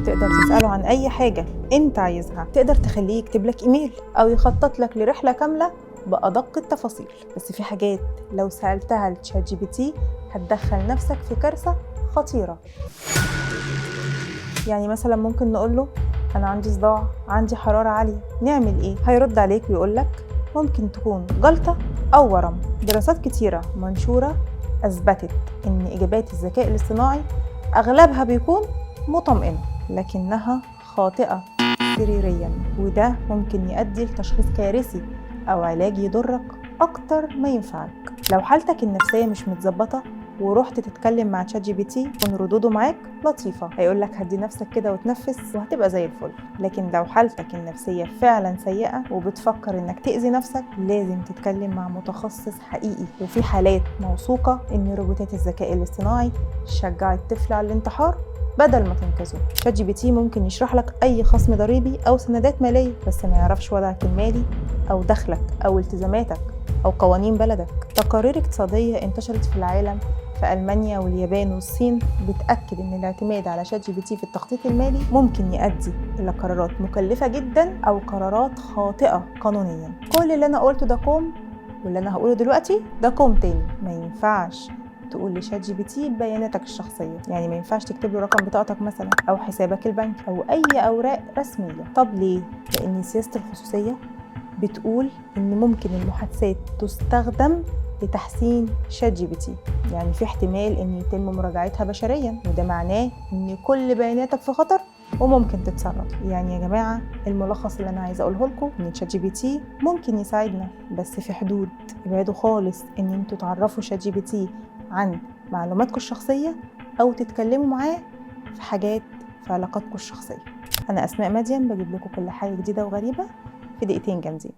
تقدر تسأله عن أي حاجة أنت عايزها. تقدر تخليه يكتب لك إيميل أو يخطط لك لرحلة كاملة بأدق التفاصيل. بس في حاجات لو سألتها لتشات جي بي تي هتدخل نفسك في كارثة خطيرة. يعني مثلا ممكن نقوله أنا عندي صداع، عندي حرارة عالية، نعمل إيه؟ هيرد عليك ويقولك ممكن تكون جلطة أو ورم. دراسات كتيرة منشورة أثبتت إن إجابات الذكاء الاصطناعي أغلبها بيكون مطمئنة لكنها خاطئة سريريا، وده ممكن يؤدي لتشخيص كارثي أو علاج يضرك أكتر ما ينفعك. لو حالتك النفسية مش متظبطة ورحت تتكلم مع تشات جي بي تي يكون ردوده معاك لطيفة، هيقولك هدي نفسك كده وتنفس وهتبقى زي الفل. لكن لو حالتك النفسية فعلا سيئة وبتفكر انك تأذي نفسك لازم تتكلم مع متخصص حقيقي. وفي حالات موثوقة ان روبوتات الذكاء الاصطناعي شجعت الطفل على الانتحار بدل ما تنقذه. تشات جي بي تي ممكن يشرح لك اي خصم ضريبي او سندات مالية بس ما يعرفش وضعك المالي او دخلك او التزاماتك أو قوانين بلدك. تقارير اقتصادية انتشرت في العالم في ألمانيا واليابان والصين بتأكد إن الاعتماد على شات جي بي تي في التخطيط المالي ممكن يؤدي إلى قرارات مكلفة جدا أو قرارات خاطئة قانونيا. كل اللي أنا قلته ده كوم، واللي أنا هقوله دلوقتي ده كوم تاني. ما ينفعش تقول لشات جي بي تي بياناتك الشخصية، يعني ما ينفعش تكتب له رقم بطاقتك مثلا أو حسابك البنكي أو أي أوراق رسمية. طب ليه؟ لأن سياسة الخصوصية بتقول إن ممكن المحادثات تستخدم لتحسين شات جي بي تي، يعني في احتمال إن يتم مراجعتها بشريا، وده معناه إن كل بياناتك في خطر وممكن تتسرب. يعني يا جماعة الملخص اللي أنا عايزة أقوله لكم إن شات جي بي تي ممكن يساعدنا بس في حدود. ابعدوا خالص إن انتوا تعرفوا شات جي بي تي عن معلوماتكم الشخصية أو تتكلموا معاه في حاجات في علاقاتكم الشخصية. أنا أسماء مدين بجيب لكم كل حاجة جديدة وغريبة في دقيقتين جامدين.